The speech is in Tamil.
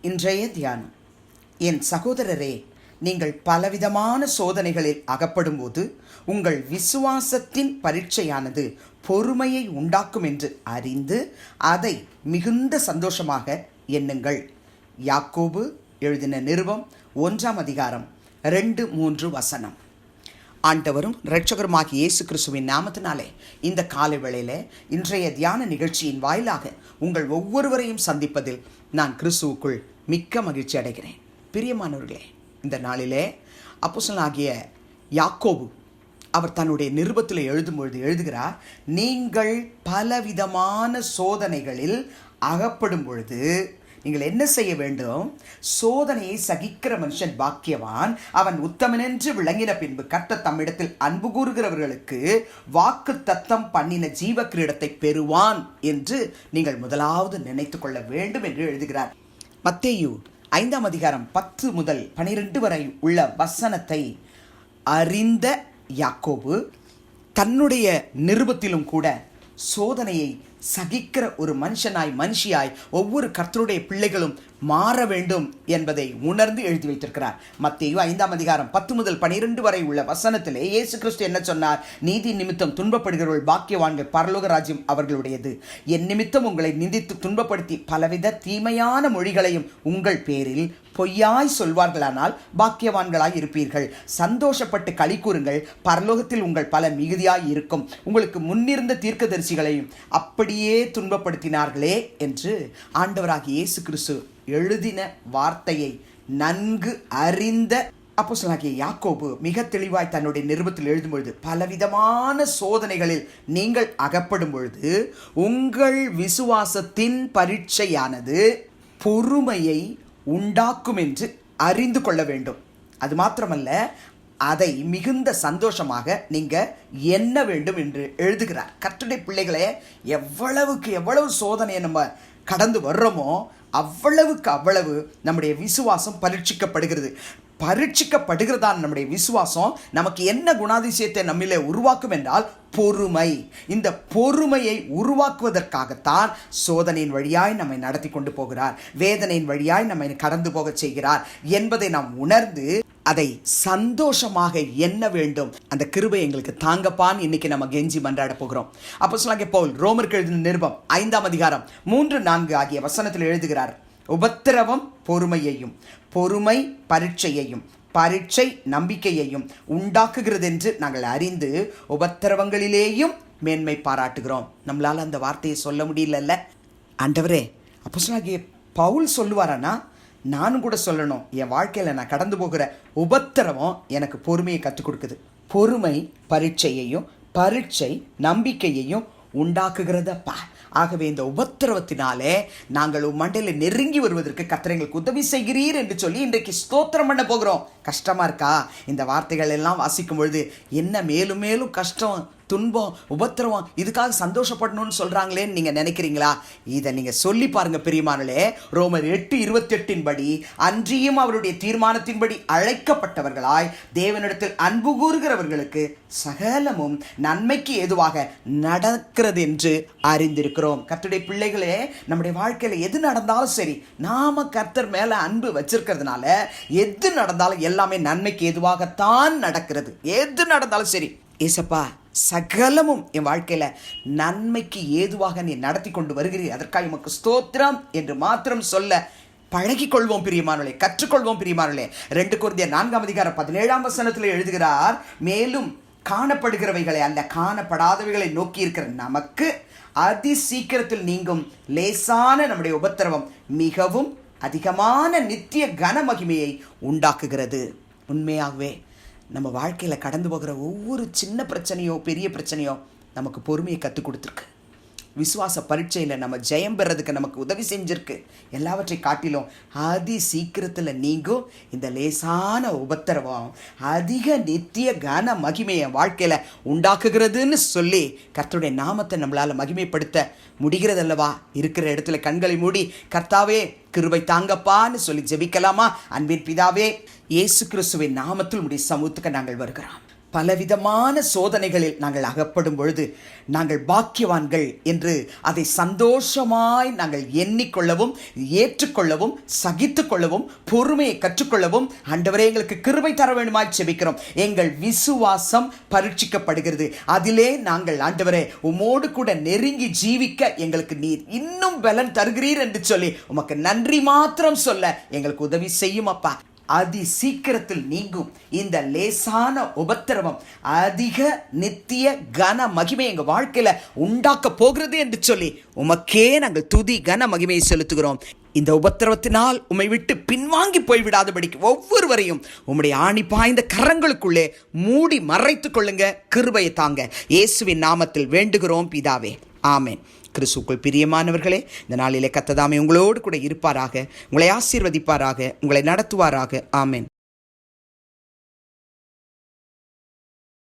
இன்றைய தியானம். என் சகோதரரே, நீங்கள் பலவிதமான சோதனைகளில் அகப்படும்போது உங்கள் விசுவாசத்தின் பரீட்சையானது பொறுமையை உண்டாக்கும் என்று அறிந்து அதை மிகுந்த சந்தோஷமாக எண்ணுங்கள். யாக்கோபு எழுதின நிருபம் 1 அதிகாரம் 2-3 வசனம். ஆண்டவரும் இரட்சகருமாகிய இயேசு கிறிஸ்துவின் நாமத்தினாலே இந்த காலை வேளையிலே இன்றைய தியான நிகழ்ச்சியின் வாயிலாக உங்கள் ஒவ்வொருவரையும் சந்திப்பதில் நான் கிறிஸ்துவுக்குள் மிக்க மகிழ்ச்சி அடைகிறேன். பிரியமானவர்களே, இந்த நாளிலே அப்போஸ்தலனாகிய யாக்கோபு அவர் தன்னுடைய நிருபத்தில் எழுதும்பொழுது எழுதுகிறார், நீங்கள் பலவிதமான சோதனைகளில் அகப்படும் பொழுது நீங்கள் என்ன செய்ய வேண்டும்? சோதனையை சகிக்கிற மனுஷன் பாக்கியவான், அவன் உத்தமனென்று விளங்கின பின்பு கர்த்தர் தம்மிடத்தில் அன்பு கூறுகிறவர்களுக்கு வாக்கு தத்தம் பண்ணின ஜீவ கிரீடத்தை பெறுவான் என்று நீங்கள் முதலாவது நினைத்து கொள்ள வேண்டும் என்று எழுதுகிறார். மத்தேயு 5 அதிகாரம் 10 முதல் 12 வரை உள்ள வசனத்தை அறிந்த யாக்கோபு தன்னுடைய நிருபத்திலும் கூட சோதனையை சகிக்கிற ஒரு மனுஷியாய் ஒவ்வொரு கர்த்தருடைய பிள்ளைகளும் மாற வேண்டும் என்பதை உணர்ந்து எழுதி வைத்திருக்கிறார். மத்தேயு 5 அதிகாரம் 10 முதல் 12 வரை உள்ள வசனத்திலே இயேசு கிறிஸ்து என்ன சொன்னார்? நீதி நிமித்தம் துன்பப்படுகிறவர்கள் பாக்கியவான்கள், பரலோக ராஜ்யம் அவர்களுடையது. என் நிமித்தம் உங்களை நிந்தித்து துன்பப்படுத்தி பலவித தீமையான மொழிகளையும் உங்கள் பேரில் பொய்யாய் சொல்வார்களானால் பாக்கியவான்களாய் இருப்பீர்கள். சந்தோஷப்பட்டு களி கூறுங்கள், பரலோகத்தில் உங்கள் பலன் மிகுதியாய் இருக்கும். உங்களுக்கு முன்னிருந்த தீர்க்கதரிசிகளையும் அப்படியே துன்பப்படுத்தினார்களே என்று ஆண்டவராகிய இயேசு கிறிஸ்து எழுதின வார்த்தையை நன்கு அறிந்த அப்போஸ்தலனாகிய யாக்கோபு மிக தெளிவாய் தன்னுடைய நிருபத்தில் எழுதும்பொழுது, பலவிதமான சோதனைகளில் நீங்கள் அகப்படும் பொழுது உங்கள் விசுவாசத்தின் பரீட்சையானது பொறுமையை உண்டாக்கும் என்று அறிந்து கொள்ள வேண்டும். அது மாத்திரமல்ல, அதை மிகுந்த சந்தோஷமாக நீங்கள் எண்ண வேண்டும் என்று எழுதுகிறார். கர்த்தருடைய பிள்ளைகளே, எவ்வளவு சோதனையை நம்ம கடந்து வர்றோமோ அவ்வளவு நம்முடைய விசுவாசம் பரீட்சிக்கப்படுகிறதான் நம்முடைய விசுவாசம் நமக்கு என்ன குணாதிசயத்தை நம்மிலே உருவாக்கும் என்றால் பொறுமை. இந்த பொறுமையை உருவாக்குவதற்காகத்தான் சோதனையின் வழியாய் நம்மை நடத்தி கொண்டு போகிறார், வேதனையின் வழியாய் நம்மை கடந்து போக செய்கிறார் என்பதை நாம் உணர்ந்து அதை சந்தோஷமாக எண்ண வேண்டும். அந்த கிருபை எங்களுக்கு தாங்கப்பான்னு இன்னைக்கு நம்ம கெஞ்சி மன்றாட போகிறோம். அப்போஸ்தலனாகிய பவுல் ரோமருக்கு எழுதின நிருபம் 5 அதிகாரம் 3-4 ஆகிய வசனத்தில் எழுதுகிறார், உபத்திரவம் பொறுமையையும், பொறுமை பரீட்சையையும், பரீட்சை நம்பிக்கையையும் உண்டாக்குகிறது என்று நாங்கள் அறிந்து உபத்திரவங்களிலேயும் மேன்மை பாராட்டுகிறோம். நம்மளால் அந்த வார்த்தையை சொல்ல முடியலல்ல. ஆண்டவரே, அப்போஸ்தலனாகிய பவுல் சொல்லுவாரானா? நானும் கூட சொல்லணும். என் வாழ்க்கையில் நான் கடந்து போகிற உபத்திரவம் எனக்கு பொறுமையை கற்றுக் கொடுக்குது. பொறுமை பரீட்சையையும், பரீட்சை நம்பிக்கையையும் உண்டாக்குகிறதப்பா. ஆகவே இந்த உபத்திரவத்தினாலே நாங்கள் மண்டையில் நெருங்கி வருவதற்கு கர்த்தர் எங்களுக்கு உதவி செய்கிறீர் என்று சொல்லி இன்றைக்கு ஸ்தோத்திரம் பண்ண போகிறோம். கஷ்டமாக இருக்கா? இந்த வார்த்தைகள் எல்லாம் வாசிக்கும் பொழுது என்ன மேலும் மேலும் கஷ்டம், துன்பம், உபத்திரவம், இதுக்காக சந்தோஷப்படணும்னு சொல்கிறாங்களேன்னு நீங்கள் நினைக்கிறீங்களா? இதை நீங்கள் சொல்லி பாருங்க பிரியமானே. ரோமர் 8:28 படி, அன்றியும் அவருடைய தீர்மானத்தின்படி அழைக்கப்பட்டவர்களாய் தேவனிடத்தில் அன்பு கூறுகிறவர்களுக்கு சகலமும் நன்மைக்கு ஏதுவாக நடக்கிறது என்று அறிந்திருக்கிறோம். கர்த்தருடைய பிள்ளைகளே, நம்முடைய வாழ்க்கையில் எது நடந்தாலும் சரி, நாம கர்த்தர் மேலே அன்பு வச்சிருக்கிறதுனால எது நடந்தாலும் எல்லாமே நன்மைக்கு ஏதுவாகத்தான் நடக்கிறது. எது நடந்தாலும் சரி, ஏசப்பா சகலமும் என் வாழ்க்கையில் நன்மைக்கு ஏதுவாக நீ நடத்தி கொண்டு வருகிறீர், அதற்காக உமக்கு ஸ்தோத்திரம் என்று மாத்திரம் சொல்ல பழகிக் கொள்வோம் பிரியமானவர்களே, கற்றுக்கொள்வோம் பிரியமானவர்களே. 2 கொரிந்தியர் 4 அதிகாரம் 17 வசனத்தில் எழுதுகிறார், மேலும் காணப்படுகிறவைகளை அல்ல காணப்படாதவைகளை நோக்கி இருக்கிற நமக்கு அதி சீக்கிரத்தில் நீங்கும் லேசான நம்முடைய உபத்திரவம் மிகவும் அதிகமான நித்திய கன மகிமையை உண்டாக்குகிறது. உண்மையாகவே நம்ம வாழ்க்கையில் கடந்து போகிற ஒவ்வொரு சின்ன பிரச்சனையோ பெரிய பிரச்சனையோ நமக்கு பொறுமையை கற்றுக் கொடுத்துருக்கு. விசுவாச பரீட்சையில் நம்ம ஜெயம் பெறதுக்கு நமக்கு உதவி செஞ்சிருக்கு. எல்லாவற்றை காட்டிலும் அதி சீக்கிரத்தில் நீங்கும் இந்த லேசான உபத்திரவம் அதிக நித்திய கன மகிமையை வாழ்க்கையில் உண்டாக்குகிறதுன்னு சொல்லி கர்த்தருடைய நாமத்தை நம்மளால் மகிமைப்படுத்த முடிகிறதல்லவா? இருக்கிற இடத்துல கண்களை மூடி கர்த்தாவே கிருபை தாங்கப்பான்னு சொல்லி ஜெபிக்கலாமா? அன்பின் பிதாவே, இயேசு கிறிஸ்துவின் நாமத்தில் உடைய சமூகத்துக்கு நாங்கள் வருகிறோம். பலவிதமான சோதனைகளில் நாங்கள் அகப்படும் பொழுது நாங்கள் பாக்கியவான்கள் என்று அதை சந்தோஷமாய் நாங்கள் எண்ணிக்கொள்ளவும், ஏற்றுக்கொள்ளவும், சகித்து கொள்ளவும், பொறுமையை கற்றுக்கொள்ளவும் ஆண்டவரே எங்களுக்கு கிருபை தர வேண்டுமாய் செபிக்கிறோம். எங்கள் விசுவாசம் பரீட்சிக்கப்படுகிறது. அதிலே நாங்கள் ஆண்டவரே உமோடு கூட நெருங்கி ஜீவிக்க எங்களுக்கு நீர் இன்னும் பலன் தருகிறீர் என்று சொல்லி உமக்கு நன்றி மாத்திரம் சொல்ல எங்களுக்கு உதவி செய்யும் அப்பா. அதி சீக்கிரத்தில் நீங்கும் இந்த லேசான உபத்திரவம் அதிக நித்திய கன மகிமை எங்கள் வாழ்க்கையில் உண்டாக்க போகிறது என்று சொல்லி உமக்கே நாங்கள் துதி கன மகிமையை செலுத்துகிறோம். இந்த உபத்திரவத்தினால் உம்மை விட்டு பின்வாங்கி போய்விடாதபடிக்கு ஒவ்வொருவரையும் உம்முடைய ஆணி பாய்ந்த கரங்களுக்குள்ளே மூடி மறைத்துக் கொள்ளுங்க. கிருபையை தாங்க. இயேசுவின் நாமத்தில் வேண்டுகிறோம் பிதாவே, ஆமென். கிறிஸ்துவுக்குள் பிரியமானவர்களே, இந்த நாளிலே கர்த்தர் தாமே உங்களோடு கூட இருப்பாராக, உங்களை ஆசீர்வதிப்பாராக, உங்களை நடத்துவாராக. ஆமென்.